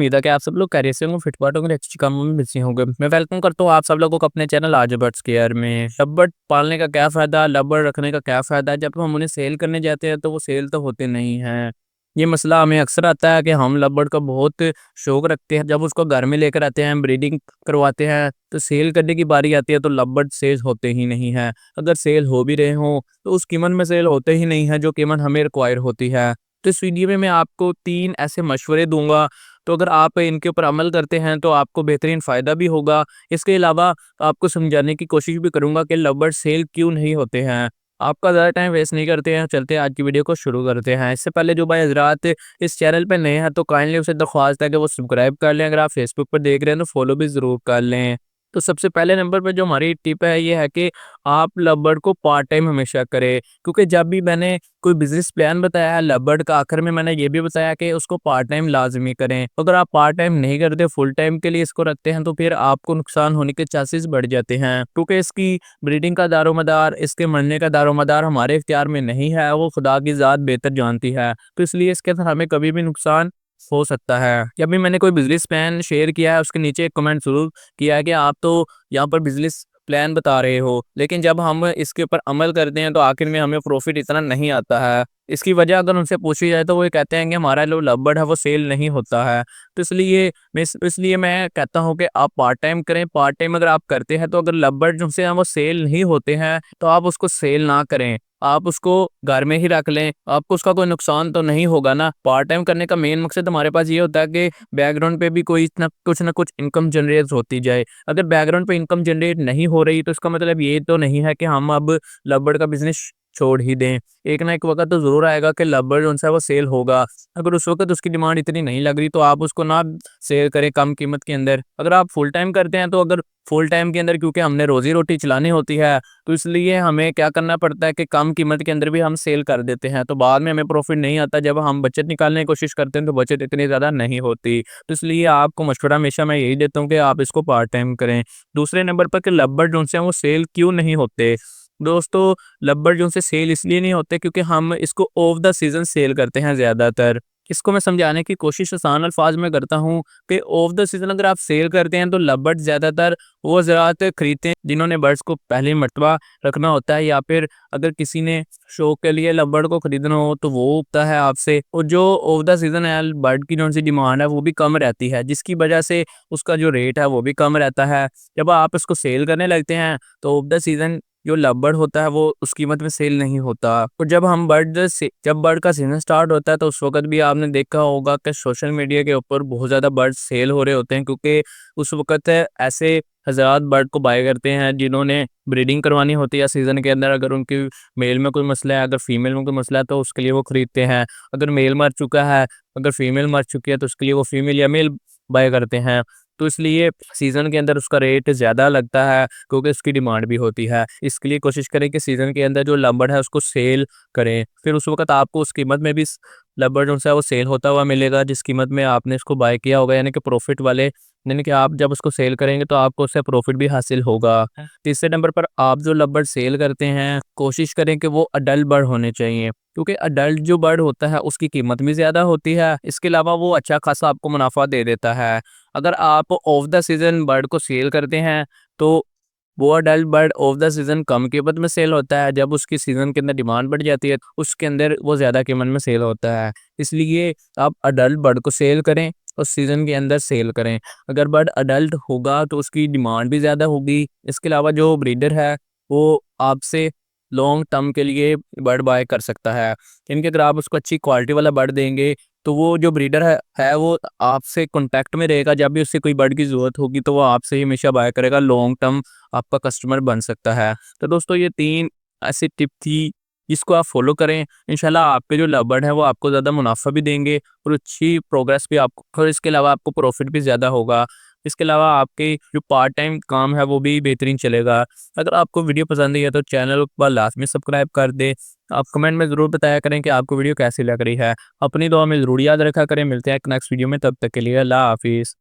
उम्मीद है कि आप सब लोग खैरियत से होंगे, फिट-फाट होंगे, अच्छी कामों में बिज़ी होंगे। मैं वेलकम करता हूँ आप सब लोगों को अपने चैनल आज बर्ड्स केयर में। लव पालने का क्या फ़ायदा, लव रखने का क्या फ़ायदा? जब हम उन्हें सेल करने जाते हैं तो वो सेल तो होते नहीं हैं। ये मसला हमें अक्सर आता है कि हम लव का बहुत शौक रखते हैं, जब उसको घर में लेकर आते हैं, ब्रीडिंग करवाते हैं, तो सेल करने की बारी आती है तो लव सेल होते ही नहीं हैं। अगर सेल हो भी रहे हों, तो उस कीमत में सेल होते ही नहीं हैं जो कीमत हमें रिक्वायर होती है। तो इस वीडियो में मैं आपको 3 ऐसे मशवरे दूँगा, तो अगर आप इनके ऊपर अमल करते हैं तो आपको बेहतरीन फ़ायदा भी होगा। इसके अलावा आपको समझाने की कोशिश भी करूँगा कि लव बर्ड सेल क्यों नहीं होते हैं। आपका ज़्यादा टाइम वेस्ट नहीं करते हैं, चलते हैं आज की वीडियो को शुरू करते हैं। इससे पहले जो भाई हज़रात इस चैनल पे नए हैं तो काइंडली उनसे दरख्वास्त है कि वो सब्सक्राइब कर लें। अगर आप फेसबुक पर देख रहे हैं तो फॉलो भी ज़रूर कर लें। तो सबसे पहले नंबर पे जो हमारी टिप है ये है कि आप लव बर्ड को पार्ट टाइम हमेशा करें, क्योंकि जब भी मैंने कोई बिज़नेस प्लान बताया है लव का, आखिर में मैंने ये भी बताया कि उसको पार्ट टाइम लाज़मी करें। अगर आप पार्ट टाइम नहीं करते, फुल टाइम के लिए इसको रखते हैं तो फिर आपको नुकसान होने के चांसेस बढ़ जाते हैं, क्योंकि इसकी ब्रीडिंग का दारोमदार, इसके मरने का दारोमदार हमारे इख्तियार में नहीं है, वो खुदा की ज़ात बेहतर जानती है। तो इसलिए इसके अंदर हमें कभी भी नुकसान हो सकता है। जब भी मैंने कोई बिज़नेस प्लान शेयर किया है उसके नीचे एक कमेंट ज़रूर किया है कि आप तो यहाँ पर बिज़नेस प्लान बता रहे हो, लेकिन जब हम इसके ऊपर अमल करते हैं तो आखिर में हमें प्रॉफ़िट इतना नहीं आता है। इसकी वजह अगर उनसे पूछी जाए तो वो ये कहते हैं कि हमारा जो लव बर्ड है वो सेल नहीं होता है। तो इसलिए मैं कहता हूँ कि आप पार्ट टाइम करें। पार्ट टाइम अगर आप करते हैं तो अगर लव बर्ड जिनसे हैं वो सेल नहीं होते हैं तो आप उसको सेल ना करें। आप उसको घर में ही रख लें, आपको उसका कोई नुकसान तो नहीं होगा ना। पार्ट टाइम करने का मेन मकसद हमारे पास ये होता है कि बैकग्राउंड पे भी कोई ना कुछ इनकम जनरेट होती जाए। अगर बैकग्राउंड पे इनकम जनरेट नहीं हो रही तो इसका मतलब ये तो नहीं है कि हम अब लव बर्ड का बिज़नेस छोड़ ही दें। एक ना एक वक़्त तो ज़रूर आएगा कि लव बर्ड जो-सा है वो सेल होगा। अगर उस वक़्त उसकी डिमांड इतनी नहीं लग रही तो आप उसको ना सेल करें कम कीमत के अंदर। अगर आप फुल टाइम करते हैं तो अगर फुल टाइम के अंदर क्योंकि हमने रोज़ी-रोटी चलानी होती है, तो इसलिए हमें क्या करना पड़ता है कि कम कीमत के अंदर भी हम सेल कर देते हैं। तो बाद में हमें प्रॉफ़िट नहीं आता, जब हम बचत निकालने की कोशिश करते हैं तो बचत इतनी ज़्यादा नहीं होती। तो इसलिए आपको मशवरा हमेशा मैं यही देता हूँ कि आप इसको पार्ट टाइम करें। दूसरे नंबर पर कि लव बर्ड जो हैं वो सेल क्यों नहीं होते? दोस्तों, लव बर्ड जो से सेल इसलिए नहीं होते क्योंकि हम इसको ऑफ द सीज़न सेल करते हैं ज़्यादातर। इसको मैं समझाने की कोशिश आसान अल्फाज में करता हूँ कि ऑफ द सीज़न अगर आप सेल करते हैं तो लव बर्ड ज़्यादातर वो हज़रात खरीदते हैं जिन्होंने बर्ड्स को पहली मर्तबा रखना होता है, या फिर अगर किसी ने शौक के लिए लव बर्ड को खरीदना हो तो वो उगता है आपसे। और जो ऑफ द सीज़न है बर्ड की जो सी डिमांड है वो भी कम रहती है, जिसकी वजह से उसका जो रेट है वो भी कम रहता है। जब आप इसको सेल करने लगते हैं तो ऑफ द सीज़न जो लव बर्ड होता है वो उस कीमत में सेल नहीं होता। और जब बर्ड का सीज़न स्टार्ट होता है तो उस वक़्त भी आपने देखा होगा कि सोशल मीडिया के ऊपर बहुत ज़्यादा बर्ड सेल हो रहे होते हैं, क्योंकि उस वक़्त ऐसे हज़रात बर्ड को बाय करते हैं जिन्होंने ब्रीडिंग करवानी होती है सीज़न के अंदर। अगर उनकी मेल में कोई मसला है, अगर फीमेल में कोई मसला है तो उसके लिए वो खरीदते हैं। अगर मेल मर चुका है, अगर फीमेल मर चुकी है तो उसके लिए वो फीमेल या मेल बाय करते हैं। तो इसलिए सीज़न के अंदर उसका रेट ज़्यादा लगता है क्योंकि उसकी डिमांड भी होती है। इसके लिए कोशिश करें कि सीज़न के अंदर जो लव है उसको सेल करें। फिर उस वक़्त आपको उस कीमत में भी लव जो है वो सेल होता हुआ मिलेगा जिस कीमत में आपने इसको बाय किया होगा, यानी कि प्रॉफ़िट वाले, यानी कि आप जब उसको सेल करेंगे तो आपको उससे प्रॉफ़िट भी हासिल होगा। तीसरे नंबर पर आप जो लव बर्ड सेल करते हैं, कोशिश करें कि वो अडल्ट बर्ड होने चाहिए, क्योंकि अडल्ट जो बर्ड होता है उसकी कीमत भी ज़्यादा होती है। इसके अलावा वो अच्छा खासा आपको मुनाफ़ा दे देता है। अगर आप ऑफ द सीज़न बर्ड को सेल करते हैं तो वो adult bird off the season कम कीमत में सेल होता है, जब उसकी सीज़न के अंदर डिमांड बढ़ जाती है उसके अंदर वो ज़्यादा कीमत में सेल होता है। इसलिए आप अडल्ट बर्ड को सेल करें और सीज़न के अंदर सेल करें। अगर बर्ड अडल्ट होगा तो उसकी डिमांड भी ज़्यादा होगी। इसके अलावा जो ब्रीडर है वो आपसे लॉन्ग टर्म के लिए बर्ड बाय कर सकता है, यानी कि अगर आप उसको अच्छी क्वालिटी वाला बर्ड देंगे तो वो जो ब्रीडर है वो आपसे कॉन्टैक्ट में रहेगा। जब भी उससे कोई बर्ड की ज़रूरत होगी तो वो आपसे ही हमेशा बाय करेगा, लॉन्ग टर्म आपका कस्टमर बन सकता है। तो दोस्तों, ये 3 ऐसी टिप थी जिसको आप फॉलो करें। इंशाल्लाह आपके जो लव बर्ड है वो आपको ज़्यादा मुनाफ़ा भी देंगे और अच्छी प्रोग्रेस भी आपको, और इसके अलावा आपको प्रॉफ़िट भी ज़्यादा होगा। इसके अलावा आपके जो पार्ट टाइम काम है वो भी बेहतरीन चलेगा। अगर आपको वीडियो पसंद आई है तो चैनल को लाज़मी सब्सक्राइब कर दें। आप कमेंट में ज़रूर बताया करें कि आपको वीडियो कैसी लग रही है। अपनी दुआ में ज़रूर याद रखा करें। मिलते हैं एक नेक्स्ट वीडियो में, तब तक के लिए अल्लाह हाफ़िज़।